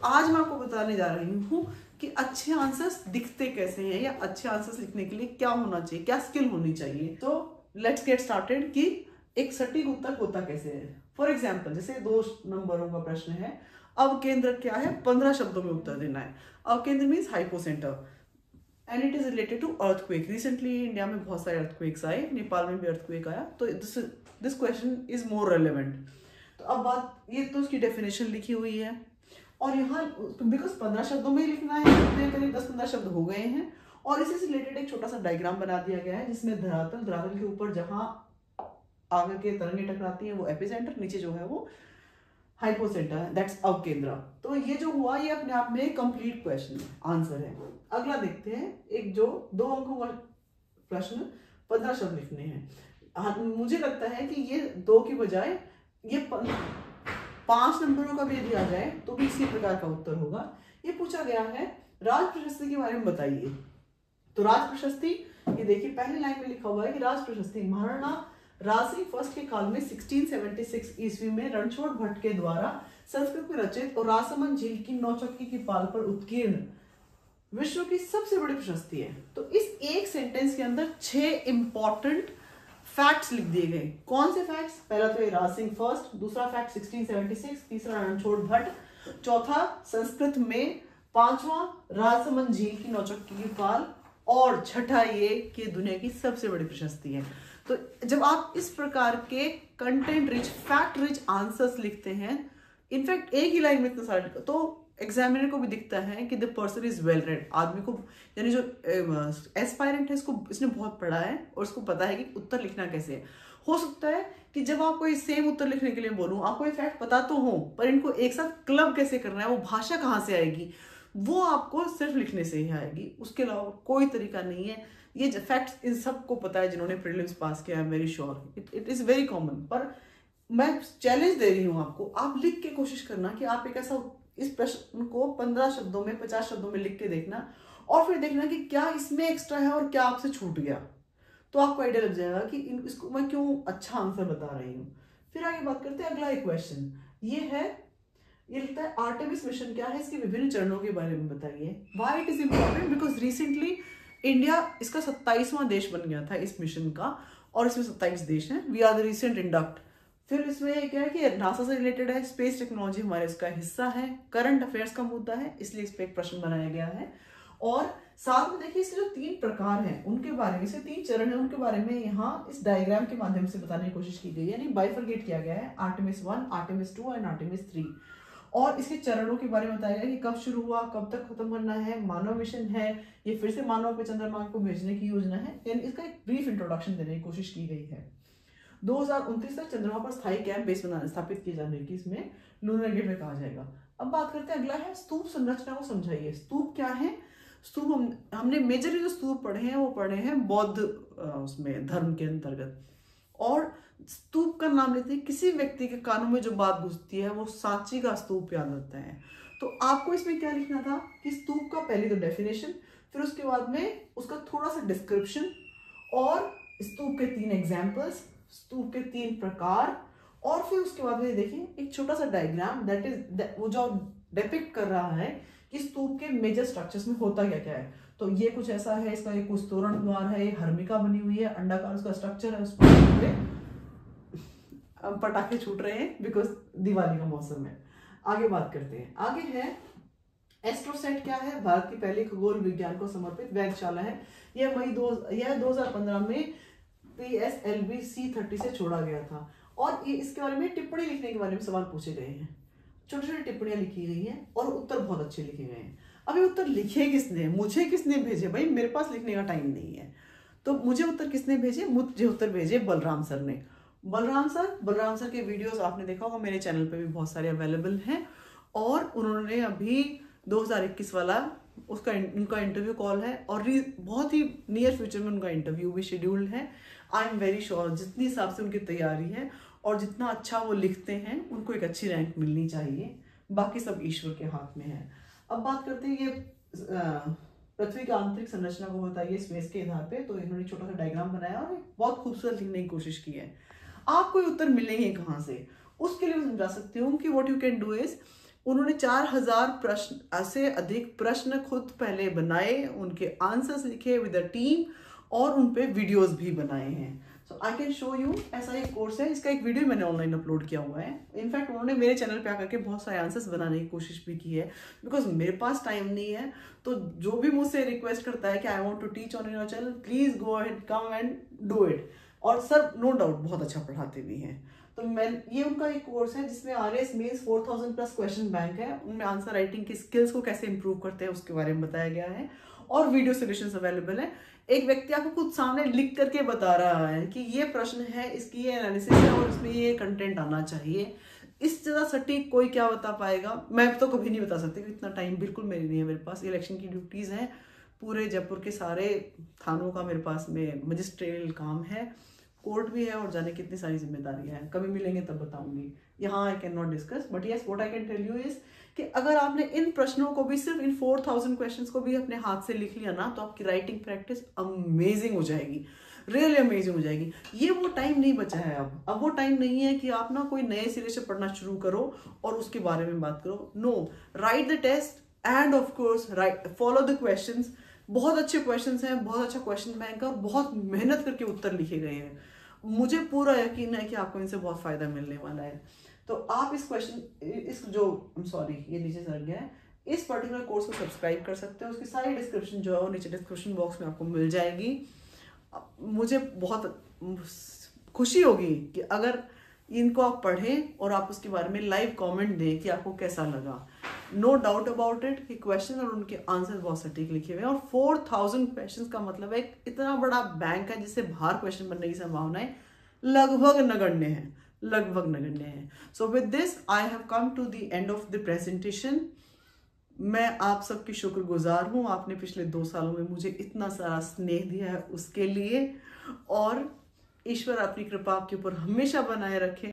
आज मैं आपको बताने जा रही हूँ कि अच्छे आंसर्स दिखते कैसे हैं या अच्छे आंसर्स लिखने के लिए क्या होना चाहिए, क्या स्किल होनी चाहिए। तो लेट्स गेट स्टार्टेड कि एक सटीक उत्तर होता कैसे है। फॉर एग्जाम्पल जैसे 2 नंबरों का प्रश्न है, अवकेंद्र क्या है, 15 शब्दों में उत्तर देना है। अवकेंद्र means hypocentre and it is related to earthquake. Recently India में बहुत सारे अर्थक्वेक्स आए, नेपाल में भी अर्थक्वेक आया, तो this question is more relevant. तो अब बात ये, तो उसकी डेफिनेशन लिखी हुई है और यहाँ बिकॉज 15 शब्दों में ही लिखना है, इतने करीब 10-15 शब्द हो गए हैं और इसी से रिलेटेड एक छोटा सा डायग्राम बना दिया गया है जिसमें धरातल के ऊपर जहां आगे के तरंगें टकराती हैं वो एपिसेंटर, नीचे जो है वो हाइपोसेंटर है, दैट्स अवकेंद्र। तो ये जो हुआ ये अपने आप में एक कंप्लीट क्वेश्चन आंसर है। अगला देखते हैं, एक जो 2 अंकों का प्रश्न, 15 शब्द लिखने हैं। मुझे लगता है कि ये 2 की बजाय ये 5 नंबरों का भी यदि आ जाए तो भी इसी प्रकार का उत्तर होगा। ये पूछा गया है राज प्रशस्ति के बारे में बताइए। तो राज प्रशस्ति, ये देखिए पहली लाइन में लिखा हुआ है कि राज प्रशस्ति महाराणा राज सिंह फर्स्ट के काल में 1676 ईस्वी में रणछोड़ भट्ट के द्वारा संस्कृत में रचित और राजसमंद झील की नौचक्की की पाल पर उत्कीर्ण विश्व की सबसे बड़ी प्रशस्ति है। तो इस एक सेंटेंस के अंदर 6 इंपॉर्टेंट फैक्ट्स लिख दिए गए। कौन से फैक्ट्स? पहला तो ये राज सिंह फर्स्ट, दूसरा फैक्ट 1676, तीसरा रणछोड़ भट्ट, चौथा संस्कृत में, पांचवा राजसमंद झील की नौचक्की की पाल और छठा ये कि दुनिया की सबसे बड़ी प्रशस्ति है। तो जब आप इस प्रकार के content rich, fact rich answers लिखते हैं, इनफैक्ट एक ही लाइन में इतना सारा, तो एग्जामिनर को भी दिखता है कि the person is well read. आदमी को, यानी जो एस्पायरेंट है, इसने बहुत पढ़ा है और उसको पता है कि उत्तर लिखना कैसे है। हो सकता है कि जब आपको ये सेम उत्तर लिखने के लिए बोलूं, आपको ये फैक्ट पता तो हो, पर इनको एक साथ क्लब कैसे करना है, वो भाषा कहाँ से आएगी, वो आपको सिर्फ लिखने से ही आएगी, उसके अलावा कोई तरीका नहीं है। ये फैक्ट्स इन सबको पता है जिन्होंने प्रीलिम्स पास किया, I am very sure, it is very common. पर मैं चैलेंज दे रही हूँ आपको, आप लिख के कोशिश करना कि आप एक ऐसा इस प्रश्न को 15 शब्दों में, 50 शब्दों में लिख के देखना और फिर देखना कि क्या इसमें एक्स्ट्रा है और क्या आपसे छूट गया। तो आपको आइडिया लग जाएगा कि इसको मैं क्यों अच्छा आंसर बता रही हूँ। फिर आगे बात करते हैं, अगला एक क्वेश्चन ये है, ये लिखता है आर्टेमिस मिशन क्या है, इसके विभिन्न चरणों के बारे में बताइए। Why it is important? Because recently India इसका 27वां देश बन गया था इस मिशन का, और इसमें 27 देश हैं। We are the recent induct. फिर इसमें क्या है कि नासा से रिलेटेड है, स्पेस टेक्नोलॉजी हमारे इसका हिस्सा है, करंट अफेयर्स का मुद्दा है, इसलिए इस पर एक प्रश्न बनाया गया है। और साथ में देखिए इसके जो 3 प्रकार हैं उनके बारे में, इसे 3 चरण है उनके बारे में यहाँ इस डायग्राम के माध्यम से बताने की कोशिश की गई है, यानी बाइफरगेट किया गया है, आर्टेमिस 1, आर्टेमिस 2 एंड आर्टेमिस 3। और इसके चरणों के बारे में बताया गया कि कब शुरू हुआ, कब तक खत्म करना है, मानव मिशन है, ये फिर से मानव पे चंद्रमा को भेजने की योजना है, यानी इसका एक ब्रीफ इंट्रोडक्शन देने की कोशिश की गई है। 2029 तक चंद्रमा पर स्थायी कैंप बेस स्थापित किए जाने की इसमें लूनर गेटवे कहा जाएगा। अब बात करते हैं, अगला है स्तूप संरचना को समझाइए। स्तूप क्या है? स्तूप हमने मेजरली जो स्तूप पढ़े हैं वो पढ़े हैं बौद्ध उसमें धर्म के अंतर्गत। और स्तूप का नाम लेते हैं किसी व्यक्ति के कानों में जो बात घुसती है वो सांची का स्तूप याद आता है। तो आपको इसमें क्या लिखना था कि स्तूप का पहले तो डेफिनेशन, फिर उसके बाद में उसका थोड़ा सा डिस्क्रिप्शन और स्तूप के 3 एग्जाम्पल्स, स्तूप के 3 प्रकार, और फिर उसके बाद में देखिए एक छोटा सा डायग्राम दैट इज वो जो डिपिक्ट कर रहा है कि स्तूप के मेजर स्ट्रक्चर्स में होता क्या क्या है। तो ये कुछ ऐसा है, इसका एक कुछ तोरण द्वार है, ये हर्मिका बनी हुई है, अंडाकार उसका स्ट्रक्चर है, उस पर पटाखे छूट रहे हैं बिकॉज दिवाली का मौसम है। आगे बात करते हैं, आगे है एस्ट्रोसेट क्या है? भारत की पहली खगोल विज्ञान को समर्पित वेधशाला है। यह 2015 में PSLV C30 से छोड़ा गया था और इसके बारे में टिप्पणी लिखने के बारे में सवाल पूछे गए हैं, छोटी छोटी टिप्पणियां लिखी गई हैं और उत्तर बहुत अच्छे लिखे गए हैं। अभी उत्तर लिखे किसने, मुझे किसने भेजे? भाई मेरे पास लिखने का टाइम नहीं है, तो मुझे उत्तर किसने भेजे? मुझे उत्तर भेजे बलराम सर ने। बलराम सर के वीडियोस आपने देखा होगा, मेरे चैनल पे भी बहुत सारे अवेलेबल हैं और उन्होंने अभी 2021 वाला उनका इंटरव्यू कॉल है और बहुत ही नियर फ्यूचर में उनका इंटरव्यू भी शेड्यूल्ड है। आई एम वेरी श्योर जितनी हिसाब से उनकी तैयारी है और जितना अच्छा वो लिखते हैं उनको एक अच्छी रैंक मिलनी चाहिए, बाकी सब ईश्वर के हाथ में है। अब बात करते हैं ये पृथ्वी की आंतरिक संरचना को बताइए स्पेस के आधार पे। तो इन्होंने छोटा सा डायग्राम बनाया और बहुत खूबसूरत लिखने की कोशिश की है। आपको उत्तर मिलेंगे कहाँ से, उसके लिए मैं समझा सकती हूँ कि what you can do is उन्होंने 4000 प्रश्न से अधिक प्रश्न खुद पहले बनाए, उनके आंसर्स लिखे विद अ टीम, और उन पे वीडियोस भी बनाए हैं। सो आई कैन शो यू, ऐसा एक कोर्स है, इसका एक वीडियो मैंने ऑनलाइन अपलोड किया हुआ है। इनफैक्ट उन्होंने मेरे चैनल पे आकर के बहुत सारे आंसर्स बनाने की कोशिश भी की है, बिकॉज मेरे पास टाइम नहीं है। तो जो भी मुझसे रिक्वेस्ट करता है कि I want to teach on your channel, please go ahead, come and do it. और सर नो डाउट बहुत अच्छा पढ़ाते भी हैं। तो मैं, ये उनका एक कोर्स है जिसमें RAS mains 4000 plus question bank है, उनमें आंसर राइटिंग की स्किल्स को कैसे इंप्रूव करते हैं उसके बारे में बताया गया है, और वीडियो सॉल्यूशंस अवेलेबल है। एक व्यक्ति आपको खुद सामने लिख करके बता रहा है कि ये प्रश्न है, इसकी ये एनालिसिस है और इसमें ये कंटेंट आना चाहिए। इस तरह सटीक कोई क्या बता पाएगा, मैं तो कभी नहीं बता सकती, इतना टाइम बिल्कुल मेरी नहीं है। मेरे पास इलेक्शन की ड्यूटीज हैं, पूरे जयपुर के सारे थानों का मेरे पास में मजिस्ट्रियल काम है, कोर्ट भी है, और जाने कितनी सारी जिम्मेदारियां हैं। कभी मिलेंगे तब बताऊंगी, यहाँ I can not discuss, but yes what I can tell you is कि अगर आपने इन प्रश्नों को भी, सिर्फ इन 4000 क्वेश्चंस को भी अपने हाथ से लिख लिया ना, तो आपकी राइटिंग प्रैक्टिस अमेजिंग हो जाएगी, रियली अमेजिंग हो जाएगी। ये वो टाइम नहीं बचा है अब वो टाइम नहीं है कि आप ना कोई नए सिरे से पढ़ना शुरू करो और उसके बारे में बात करो। No, write the test and of course right, follow the questions. बहुत अच्छे क्वेश्चंस हैं, बहुत अच्छा क्वेश्चन बैंक है, और बहुत मेहनत करके उत्तर लिखे गए हैं। मुझे पूरा यकीन है कि आपको इनसे बहुत फायदा मिलने वाला है। तो आप इस क्वेश्चन, इस जो सॉरी ये नीचे सर गया है, इस पर्टिकुलर कोर्स को सब्सक्राइब कर सकते हैं। उसकी सारी डिस्क्रिप्शन जो है वो नीचे डिस्क्रिप्शन बॉक्स में आपको मिल जाएगी। मुझे बहुत खुशी होगी कि अगर इनको आप पढ़ें और आप उसके बारे में लाइव कमेंट दें कि आपको कैसा लगा। नो डाउट अबाउट इट कि क्वेश्चन और उनके आंसर बहुत सटीक लिखे हुए हैं, और 4000 क्वेश्चंस का मतलब है इतना बड़ा बैंक है जिससे बाहर क्वेश्चन बनने की संभावनाएं लगभग नगण्य है। So with this I have come to the end of the presentation. मैं आप सबकी शुक्रगुजार हूँ, आपने पिछले 2 सालों में मुझे इतना सारा स्नेह दिया है उसके लिए, और ईश्वर अपनी कृपा आपके ऊपर हमेशा बनाए रखे।